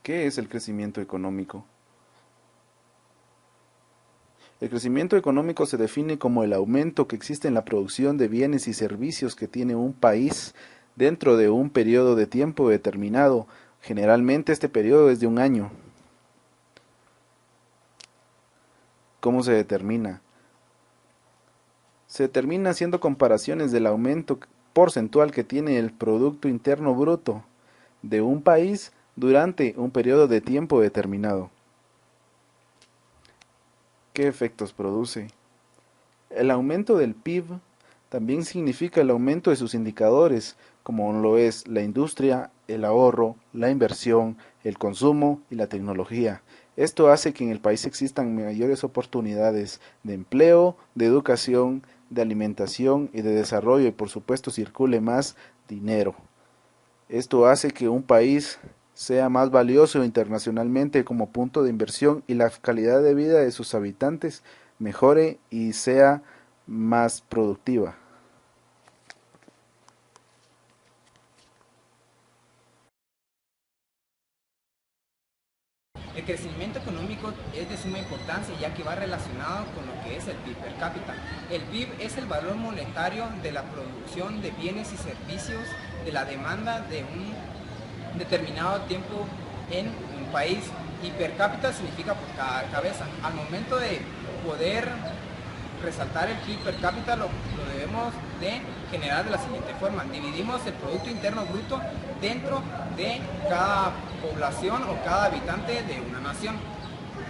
¿Qué es el crecimiento económico? El crecimiento económico se define como el aumento que existe en la producción de bienes y servicios que tiene un país dentro de un periodo de tiempo determinado. Generalmente este periodo es de un año. ¿Cómo se determina? Se determina haciendo comparaciones del aumento porcentual que tiene el Producto Interno Bruto de un país durante un periodo de tiempo determinado. ¿Qué efectos produce? El aumento del PIB también significa el aumento de sus indicadores, como lo es la industria, el ahorro, la inversión, el consumo y la tecnología. Esto hace que en el país existan mayores oportunidades de empleo, de educación, de alimentación y de desarrollo y por supuesto circule más dinero. Esto hace que un país sea más valioso internacionalmente como punto de inversión y la calidad de vida de sus habitantes mejore y sea más productiva. El crecimiento económico es de suma importancia ya que va relacionado con lo que es el PIB per cápita. El PIB es el valor monetario de la producción de bienes y servicios de la demanda de un determinado tiempo en un país y per cápita significa por cada cabeza. Al momento de poder resaltar el PIB per cápita lo debemos de generar de la siguiente forma. Dividimos el Producto Interno Bruto dentro de cada población o cada habitante de una nación.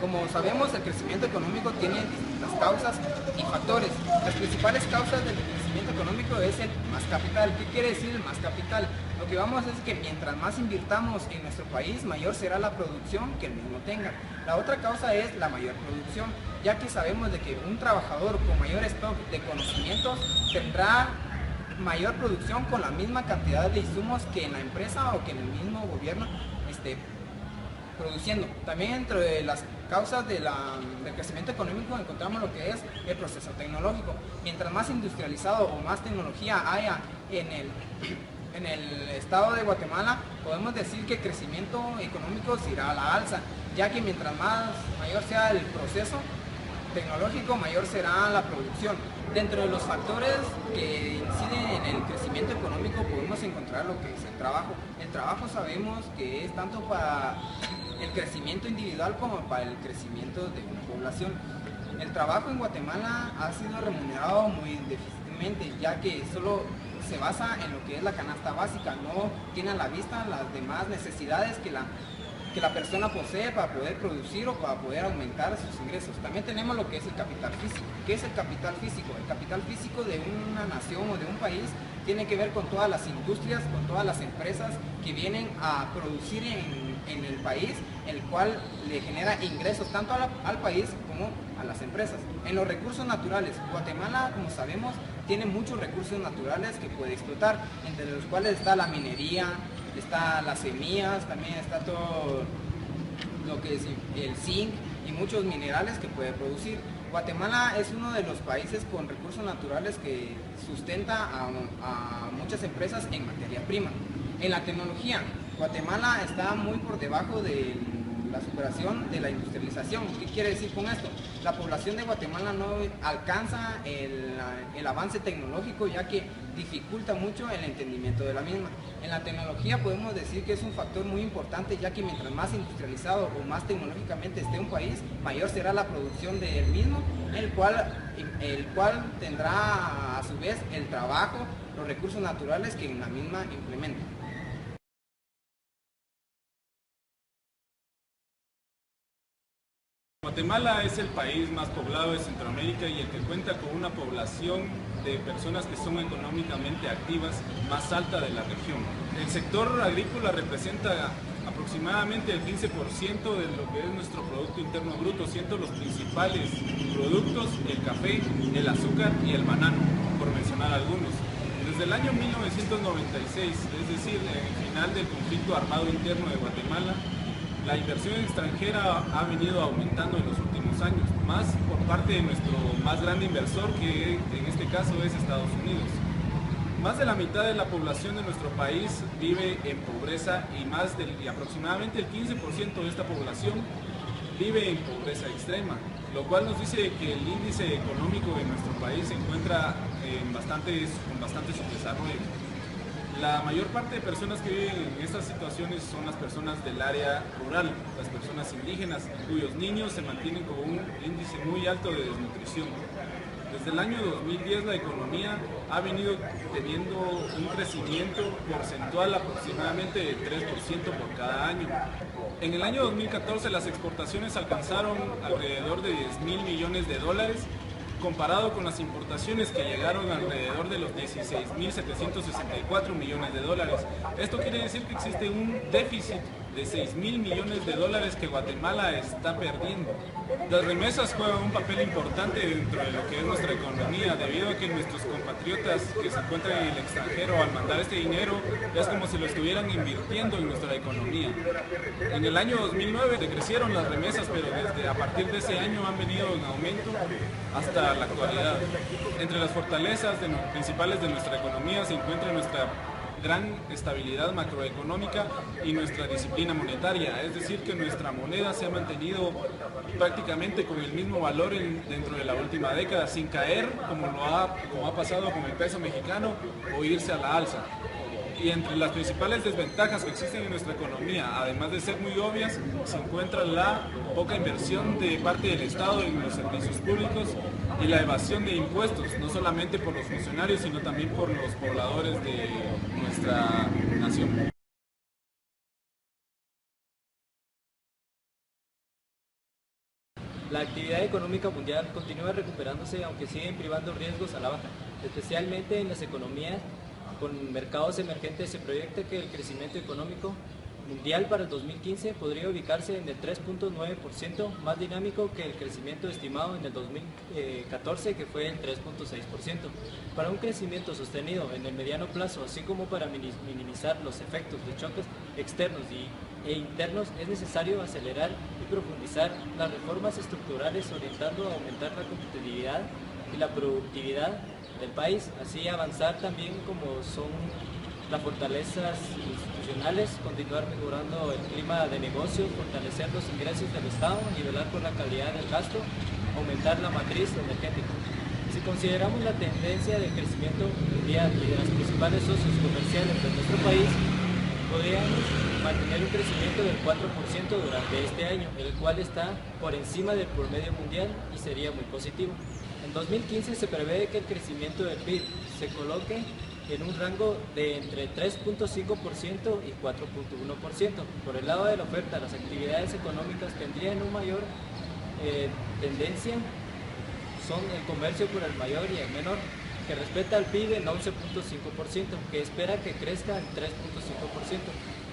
Como sabemos, el crecimiento económico tiene distintas causas y factores. Las principales causas del crecimiento económico es el más capital. ¿Qué quiere decir el más capital? Lo que vamos es que mientras más invirtamos en nuestro país, mayor será la producción que el mismo tenga. La otra causa es la mayor producción, ya que sabemos de que un trabajador con mayor stock de conocimientos tendrá mayor producción con la misma cantidad de insumos que en la empresa o que en el mismo gobierno esté produciendo. También dentro de las causas del crecimiento económico encontramos lo que es el proceso tecnológico. Mientras más industrializado o más tecnología haya en el estado de Guatemala, podemos decir que el crecimiento económico se irá a la alza, ya que mientras mayor sea el proceso tecnológico, mayor será la producción. Dentro de los factores que inciden en el crecimiento económico podemos encontrar lo que es el trabajo. El trabajo sabemos que es tanto para el crecimiento individual como para el crecimiento de una población. El trabajo en Guatemala ha sido remunerado muy deficientemente, ya que solo se basa en lo que es la canasta básica, no tiene a la vista las demás necesidades que la persona posee para poder producir o para poder aumentar sus ingresos. También tenemos lo que es el capital físico. ¿Qué es el capital físico? El capital físico de una nación o de un país tiene que ver con todas las industrias, con todas las empresas que vienen a producir en el país, el cual le genera ingresos tanto al país como a las empresas. En los recursos naturales, Guatemala, como sabemos, tiene muchos recursos naturales que puede explotar, entre los cuales está la minería, está las semillas, también está todo lo que es el zinc y muchos minerales que puede producir. Guatemala es uno de los países con recursos naturales que sustenta a muchas empresas en materia prima. En la tecnología, Guatemala está muy por debajo de la superación de la industrialización. ¿Qué quiere decir con esto? La población de Guatemala no alcanza el avance tecnológico, ya que dificulta mucho el entendimiento de la misma. En la tecnología podemos decir que es un factor muy importante, ya que mientras más industrializado o más tecnológicamente esté un país, mayor será la producción del mismo, el cual tendrá a su vez el trabajo, los recursos naturales que en la misma implementa. Guatemala es el país más poblado de Centroamérica y el que cuenta con una población de personas que son económicamente activas más alta de la región. El sector agrícola representa aproximadamente el 15% de lo que es nuestro Producto Interno Bruto, siendo los principales productos el café, el azúcar y el banano, por mencionar algunos. Desde el año 1996, es decir, el final del conflicto armado interno de Guatemala, la inversión extranjera ha venido aumentando en los últimos años, más por parte de nuestro más grande inversor, que en este caso es Estados Unidos. Más de la mitad de la población de nuestro país vive en pobreza y aproximadamente el 15% de esta población vive en pobreza extrema, lo cual nos dice que el índice económico de nuestro país se encuentra con bastante subdesarrollo. La mayor parte de personas que viven en estas situaciones son las personas del área rural, las personas indígenas, cuyos niños se mantienen con un índice muy alto de desnutrición. Desde el año 2010 la economía ha venido teniendo un crecimiento porcentual aproximadamente de 3% por cada año. En el año 2014 las exportaciones alcanzaron alrededor de 10.000 millones de dólares, comparado con las importaciones que llegaron alrededor de los 16.764 millones de dólares. Esto quiere decir que existe un déficit de 6.000 millones de dólares que Guatemala está perdiendo. Las remesas juegan un papel importante dentro de lo que es nuestra economía, debido a que nuestros compatriotas que se encuentran en el extranjero, al mandar este dinero, es como si lo estuvieran invirtiendo en nuestra economía. En el año 2009 decrecieron las remesas, pero a partir de ese año han venido en aumento hasta la actualidad. Entre las fortalezas principales de nuestra economía se encuentra nuestra gran estabilidad macroeconómica y nuestra disciplina monetaria, es decir, que nuestra moneda se ha mantenido prácticamente con el mismo valor dentro de la última década, sin caer como ha pasado con el peso mexicano o irse a la alza. Y entre las principales desventajas que existen en nuestra economía, además de ser muy obvias, se encuentra la poca inversión de parte del Estado en los servicios públicos y la evasión de impuestos, no solamente por los funcionarios, sino también por los pobladores de nuestra nación. La actividad económica mundial continúa recuperándose, aunque siguen privando riesgos a la baja, especialmente en las economías con mercados emergentes. Se proyecta que el crecimiento económico mundial para el 2015 podría ubicarse en el 3.9%, más dinámico que el crecimiento estimado en el 2014, que fue el 3.6%. Para un crecimiento sostenido en el mediano plazo, así como para minimizar los efectos de choques externos e internos, es necesario acelerar y profundizar las reformas estructurales, orientando a aumentar la competitividad y la productividad del país, así avanzar también como son las fortalezas institucionales, continuar mejorando el clima de negocios, fortalecer los ingresos del Estado y velar por la calidad del gasto, aumentar la matriz energética. Si consideramos la tendencia de crecimiento mundial y de los principales socios comerciales de nuestro país, podríamos mantener un crecimiento del 4% durante este año, el cual está por encima del promedio mundial y sería muy positivo. En 2015 se prevé que el crecimiento del PIB se coloque en un rango de entre 3.5% y 4.1%. Por el lado de la oferta, las actividades económicas tendrían una mayor tendencia, son el comercio por el mayor y el menor, que respeta al PIB en 11.5%, que espera que crezca en 3.5%.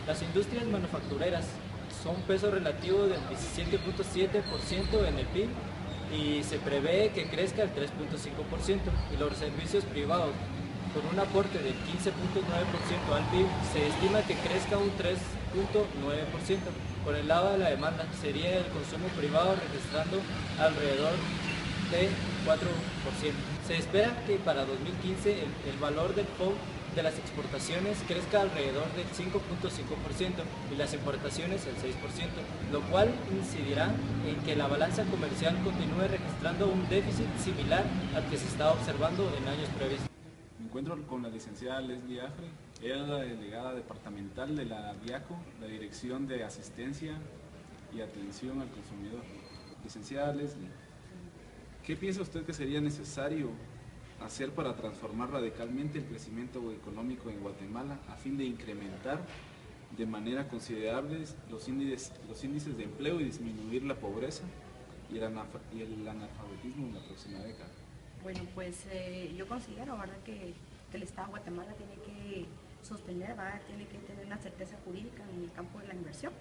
Las industrias manufactureras son peso relativo del 17.7% en el PIB y se prevé que crezca el 3.5%, y los servicios privados, con un aporte del 15.9% al PIB, se estima que crezca un 3.9%. Por el lado de la demanda, sería el consumo privado registrando alrededor de 4%. Se espera que para 2015 el valor del POB de las exportaciones crezca alrededor del 5.5% y las importaciones el 6%, lo cual incidirá en que la balanza comercial continúe registrando un déficit similar al que se está observando en años previos. Me encuentro con la licenciada Leslie Afre, ella es la delegada departamental de la DIACO, la Dirección de Asistencia y Atención al Consumidor. Licenciada Leslie, ¿qué piensa usted que sería necesario hacer para transformar radicalmente el crecimiento económico en Guatemala a fin de incrementar de manera considerable los índices de empleo y disminuir la pobreza y el analfabetismo en la próxima década? Bueno, pues yo considero, ¿verdad?, que el Estado de Guatemala tiene que sostener, ¿verdad?, tiene que tener una certeza jurídica en el campo de la inversión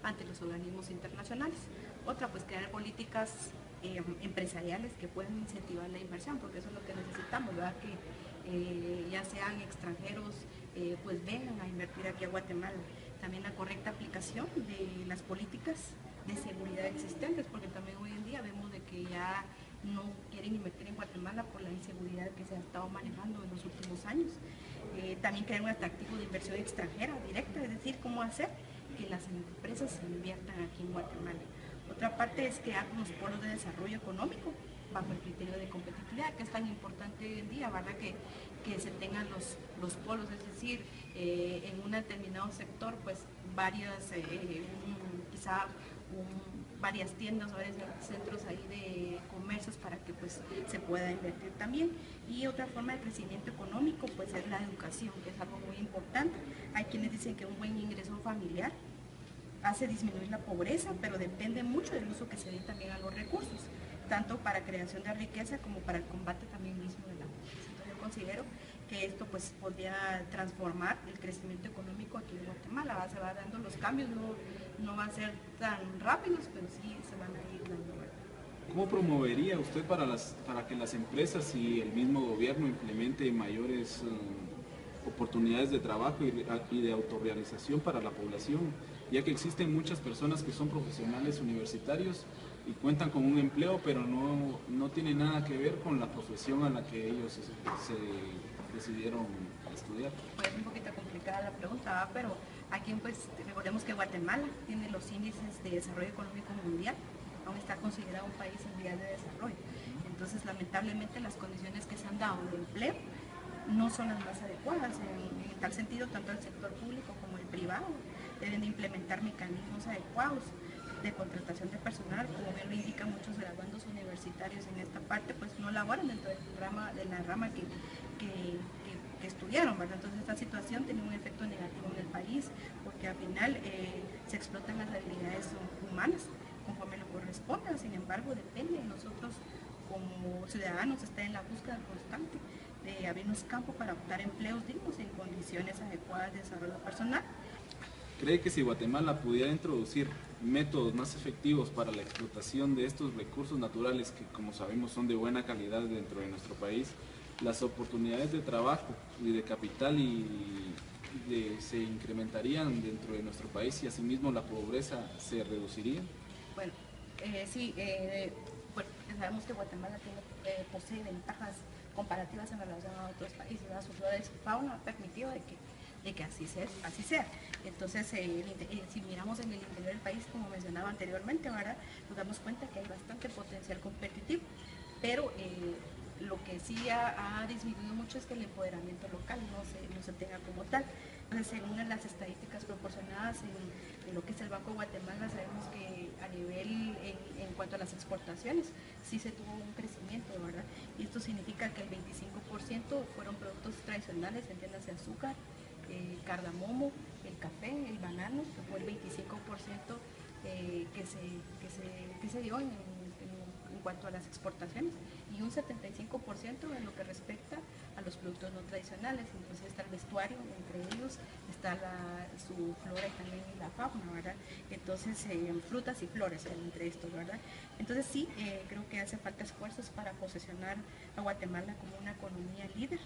ante los organismos internacionales. Otra, pues crear políticas empresariales que puedan incentivar la inversión, porque eso es lo que necesitamos, ¿verdad?, que ya sean extranjeros, pues vengan a invertir aquí a Guatemala. También la correcta aplicación de las políticas de seguridad existentes, porque también hoy en día vemos de que ya no quieren invertir en Guatemala por la inseguridad que se ha estado manejando en los últimos años. También crear un atractivo de inversión extranjera directa, es decir, cómo hacer que las empresas se inviertan aquí en Guatemala. Otra parte es crear unos polos de desarrollo económico bajo el criterio de competitividad, que es tan importante hoy en día, ¿verdad? Que se tengan los polos, es decir, en un determinado sector, pues varias tiendas, varios centros ahí de comercios para que pues se pueda invertir también. Y otra forma de crecimiento económico pues es la educación, que es algo muy importante. Hay quienes dicen que un buen ingreso familiar hace disminuir la pobreza, pero depende mucho del uso que se dé también a los recursos, tanto para creación de riqueza como para el combate también mismo de la pobreza. Entonces yo considero que esto pues podría transformar el crecimiento económico aquí en Guatemala. Se va dando los cambios, no van a ser tan rápidos, pero sí se van a ir dando. ¿Cómo promovería usted para que las empresas y el mismo gobierno implemente mayores oportunidades de trabajo y de autorrealización para la población, ya que existen muchas personas que son profesionales universitarios y cuentan con un empleo, pero no tiene nada que ver con la profesión a la que ellos se decidieron estudiar? Pues un poquito complicada la pregunta, pero aquí pues recordemos que Guatemala tiene los índices de desarrollo económico mundial, aún está considerado un país en vías de desarrollo. Entonces lamentablemente las condiciones que se han dado de empleo no son las más adecuadas. En tal sentido, tanto el sector público como el privado deben de implementar mecanismos adecuados de contratación de personal. Como bien lo indican muchos graduandos universitarios en esta parte, pues no laboran dentro de la rama que estudiaron, ¿verdad? Entonces esta situación tiene un efecto negativo en el país, porque al final se explotan las habilidades humanas conforme lo corresponda. Sin embargo, depende de nosotros como ciudadanos estar en la búsqueda constante de abrirnos campo para optar empleos dignos en condiciones adecuadas de desarrollo personal. ¿Cree que si Guatemala pudiera introducir métodos más efectivos para la explotación de estos recursos naturales que, como sabemos, son de buena calidad dentro de nuestro país, las oportunidades de trabajo y de capital se incrementarían dentro de nuestro país y asimismo la pobreza se reduciría? Bueno, sí, pues sabemos que Guatemala posee ventajas comparativas en relación a otros países, ¿verdad? Su flora y su fauna ha permitido de que así sea. Entonces, si miramos en el interior del país, como mencionaba anteriormente, ¿verdad? Nos damos cuenta que hay bastante potencial competitivo, pero lo que sí ha disminuido mucho es que el empoderamiento local no se tenga como tal. Entonces, según las estadísticas proporcionadas en lo que es el Banco de Guatemala, sabemos que a nivel, en cuanto a las exportaciones, sí se tuvo un crecimiento, ¿verdad? Y esto significa que el 25% fueron productos tradicionales, entiéndase azúcar, cardamomo, el café, el banano, que fue el 25% que se dio en cuanto a las exportaciones, y un 75% en lo que respecta a los productos no tradicionales. Entonces está el vestuario, entre ellos está su flora y también la fauna, ¿verdad? Entonces frutas y flores entre estos, ¿verdad? Entonces sí, creo que hace falta esfuerzos para posicionar a Guatemala como una economía líder